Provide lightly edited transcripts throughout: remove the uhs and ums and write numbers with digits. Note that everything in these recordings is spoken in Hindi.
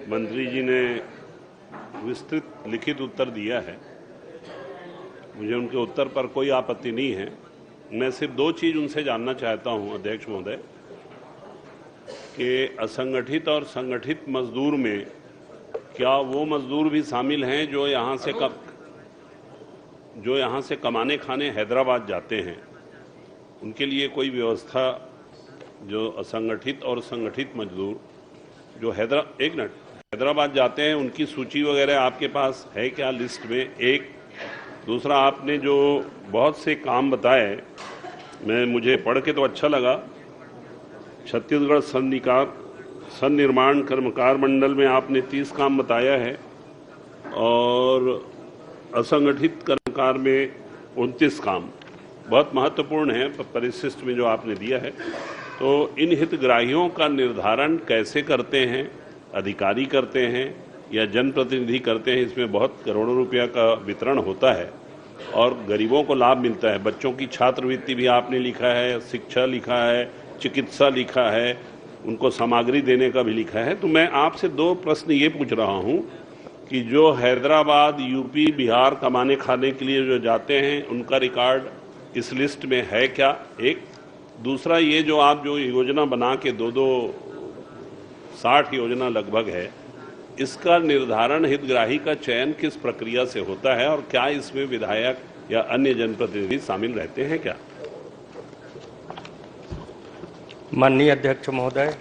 मंत्री जी ने विस्तृत लिखित उत्तर दिया है। मुझे उनके उत्तर पर कोई आपत्ति नहीं है। मैं सिर्फ दो चीज़ उनसे जानना चाहता हूं, अध्यक्ष महोदय, कि असंगठित और संगठित मजदूर में क्या वो मजदूर भी शामिल हैं जो यहाँ से कमाने खाने हैदराबाद जाते हैं? उनके लिए कोई व्यवस्था, जो असंगठित और संगठित मजदूर जो हैदराबाद जाते हैं, उनकी सूची वगैरह आपके पास है क्या लिस्ट में? एक दूसरा, आपने जो बहुत से काम बताए, मुझे पढ़ के तो अच्छा लगा। छत्तीसगढ़ सन्निर्माण कर्मकार मंडल में आपने 30 काम बताया है और असंगठित कर्मकार में 29 काम। बहुत महत्वपूर्ण है परिशिष्ट में जो आपने दिया है। तो इन हितग्राहियों का निर्धारण कैसे करते हैं? अधिकारी करते हैं या जनप्रतिनिधि करते हैं? इसमें बहुत करोड़ों रुपया का वितरण होता है और गरीबों को लाभ मिलता है। बच्चों की छात्रवृत्ति भी आपने लिखा है, शिक्षा लिखा है, चिकित्सा लिखा है, उनको सामग्री देने का भी लिखा है। तो मैं आपसे दो प्रश्न ये पूछ रहा हूँ कि जो हैदराबाद, यूपी, बिहार कमाने खाने के लिए जो जाते हैं, उनका रिकॉर्ड इस लिस्ट में है क्या? एक दूसरा, ये जो आप जो योजना बना के 60 योजना लगभग है, इसका निर्धारण हितग्राही का चयन किस प्रक्रिया से होता है और क्या इसमें विधायक या अन्य जनप्रतिनिधि शामिल रहते हैं क्या? माननीय अध्यक्ष महोदय,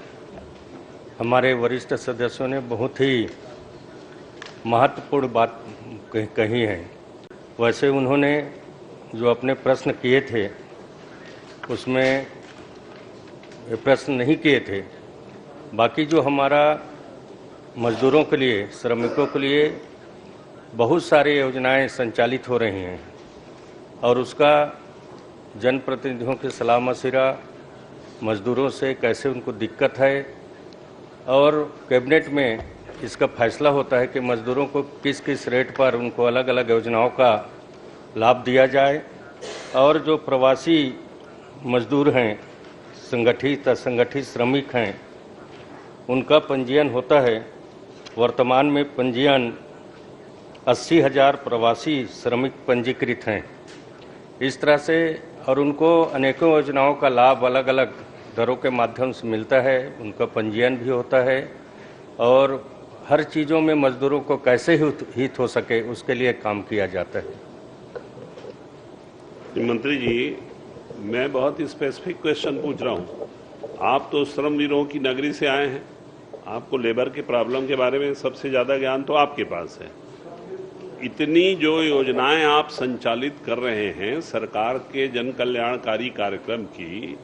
हमारे वरिष्ठ सदस्यों ने बहुत ही महत्वपूर्ण बात कही है। वैसे उन्होंने जो अपने प्रश्न किए थे उसमें प्रश्न नहीं किए थे। बाकी जो हमारा मजदूरों के लिए, श्रमिकों के लिए बहुत सारी योजनाएं संचालित हो रही हैं और उसका जनप्रतिनिधियों की सलाह मशविरा मजदूरों से कैसे उनको दिक्कत है और कैबिनेट में इसका फैसला होता है कि मजदूरों को किस किस रेट पर उनको अलग अलग योजनाओं का लाभ दिया जाए। और जो प्रवासी मजदूर हैं, संगठित असंगठित श्रमिक हैं, उनका पंजीयन होता है। वर्तमान में पंजीयन 80,000 प्रवासी श्रमिक पंजीकृत हैं। इस तरह से और उनको अनेकों योजनाओं का लाभ अलग अलग दरों के माध्यम से मिलता है, उनका पंजीयन भी होता है और हर चीज़ों में मजदूरों को कैसे हित हो सके उसके लिए काम किया जाता है। मंत्री जी, मैं बहुत स्पेसिफिक क्वेश्चन पूछ रहा हूँ। आप तो श्रमवीरों की नगरी से आए हैं, आपको लेबर के प्रॉब्लम के बारे में सबसे ज़्यादा ज्ञान तो आपके पास है। इतनी जो योजनाएं आप संचालित कर रहे हैं सरकार के जन कल्याणकारी कार्यक्रम की,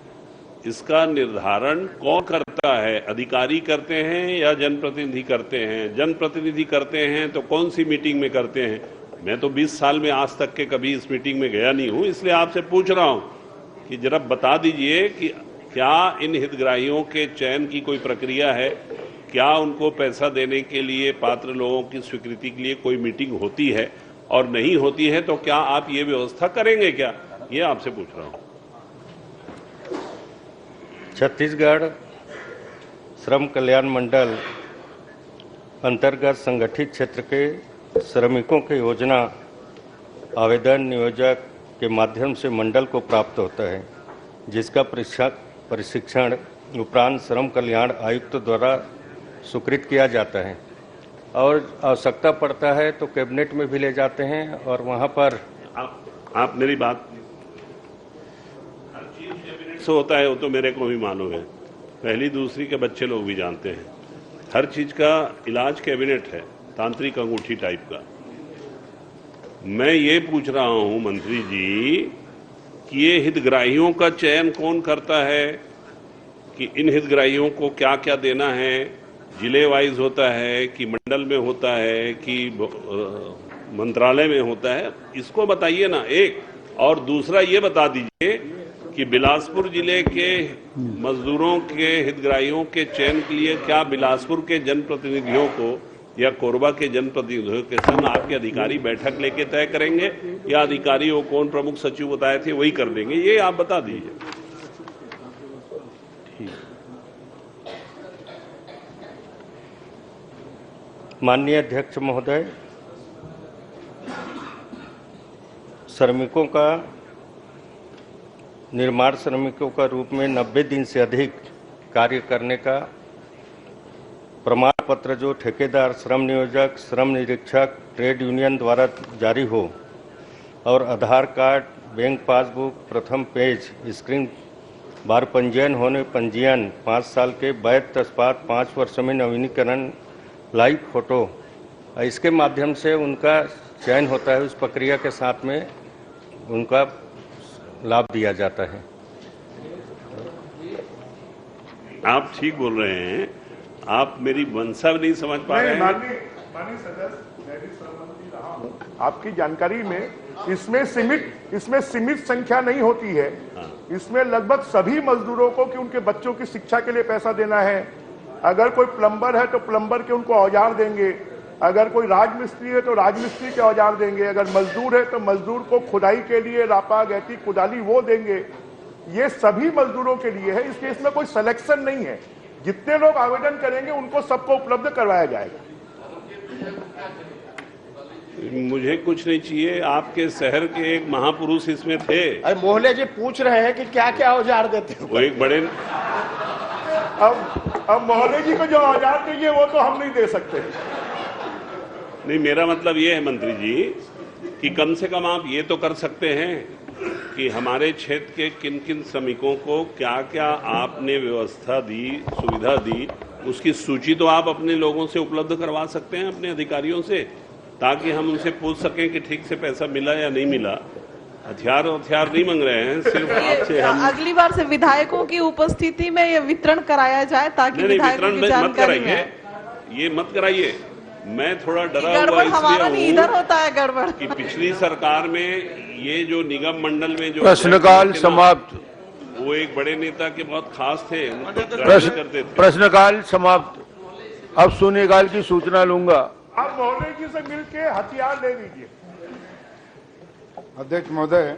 इसका निर्धारण कौन करता है? अधिकारी करते हैं या जनप्रतिनिधि करते हैं? जनप्रतिनिधि करते हैं तो कौन सी मीटिंग में करते हैं? मैं तो 20 साल में आज तक के कभी इस मीटिंग में गया नहीं हूं, इसलिए आपसे पूछ रहा हूं कि जरा बता दीजिए कि क्या इन हितग्राहियों के चयन की कोई प्रक्रिया है? क्या उनको पैसा देने के लिए पात्र लोगों की स्वीकृति के लिए कोई मीटिंग होती है? और नहीं होती है तो क्या आप ये व्यवस्था करेंगे क्या? ये आपसे पूछ रहा हूं। छत्तीसगढ़ श्रम कल्याण मंडल अंतर्गत संगठित क्षेत्र के श्रमिकों के योजना आवेदन नियोजक के माध्यम से मंडल को प्राप्त होता है, जिसका प्रशिक्षण उपरांत श्रम कल्याण आयुक्त द्वारा स्वीकृत किया जाता है और आवश्यकता पड़ता है तो कैबिनेट में भी ले जाते हैं और वहां पर आप मेरी बात, हर चीज कैबिनेट से होता है वो तो मेरे को भी मालूम है, पहली दूसरी के बच्चे लोग भी जानते हैं। हर चीज का इलाज कैबिनेट है, तांत्रिक अंगूठी टाइप का। मैं ये पूछ रहा हूं मंत्री जी कि ये हितग्राहियों का चयन कौन करता है, कि इन हितग्राहियों को क्या क्या देना है? जिले वाइज होता है कि मंडल में होता है कि मंत्रालय में होता है? इसको बताइए ना। एक और दूसरा ये बता दीजिए कि बिलासपुर जिले के मजदूरों के हितग्राहियों के चयन के लिए क्या बिलासपुर के जनप्रतिनिधियों को या कोरबा के जनप्रतिनिधियों के संग आपके अधिकारी बैठक लेके तय करेंगे या अधिकारी वो कौन प्रमुख सचिव बताए थे वही कर देंगे? ये आप बता दीजिए। ठीक। माननीय अध्यक्ष महोदय, श्रमिकों का निर्माण श्रमिकों का रूप में 90 दिन से अधिक कार्य करने का प्रमाण पत्र जो ठेकेदार, श्रम नियोजक, श्रम निरीक्षक, ट्रेड यूनियन द्वारा जारी हो और आधार कार्ड, बैंक पासबुक, प्रथम पेज, स्क्रीन बार पंजीयन 5 साल के वैध तत्पात 5 वर्षों में नवीनीकरण, लाइव फोटो, इसके माध्यम से उनका चयन होता है। उस प्रक्रिया के साथ में उनका लाभ दिया जाता है। आप ठीक बोल रहे हैं, आप मेरी मंशा नहीं समझ पा रहे हैं। माननीय सदस्य, मैं भी सहमति रहा हूं आपकी जानकारी में। इसमें सीमित संख्या नहीं होती है। इसमें लगभग सभी मजदूरों को कि उनके बच्चों की शिक्षा के लिए पैसा देना है। अगर कोई प्लम्बर है तो प्लम्बर के उनको औजार देंगे, अगर कोई राजमिस्त्री है तो राजमिस्त्री के औजार देंगे, अगर मजदूर है तो मजदूर को खुदाई के लिए रापा, गैती, कुदाली वो देंगे। ये सभी मजदूरों के लिए है, इसलिए इसमें कोई सिलेक्शन नहीं है। जितने लोग आवेदन करेंगे उनको सबको उपलब्ध करवाया जाएगा। मुझे कुछ नहीं चाहिए, आपके शहर के एक महापुरुष इसमें थे। अरे मोहल्ले जी पूछ रहे हैं कि क्या क्या औजार देते हो। वो एक बड़े, अब मोहल्ले जी को जो औजार चाहिए वो तो हम नहीं दे सकते। नहीं, मेरा मतलब ये है मंत्री जी कि कम से कम आप ये तो कर सकते हैं कि हमारे क्षेत्र के किन किन श्रमिकों को क्या क्या आपने व्यवस्था दी, सुविधा दी, उसकी सूची तो आप अपने लोगों से उपलब्ध करवा सकते हैं, अपने अधिकारियों से, ताकि हम उनसे पूछ सकें कि ठीक से पैसा मिला या नहीं मिला। हथियार नहीं मांग रहे हैं, सिर्फ आपसे हम अगली बार से विधायकों की उपस्थिति में ये वितरण कराया जाए ताकि विधायकों की जानकारी मिले। ये मत कराइए। मैं थोड़ा डरा गड़बड़ हमारा हुआ भी इधर होता है गड़बड़ कि पिछली सरकार में ये जो निगम मंडल में जो प्रश्नकाल समाप्त। वो एक बड़े नेता के बहुत खास थे, करते थे। प्रश्नकाल समाप्त। अब शून्यकाल की सूचना लूंगा। आप मोहल्ले जी से मिलके हथियार ले लीजिए। अध्यक्ष महोदय,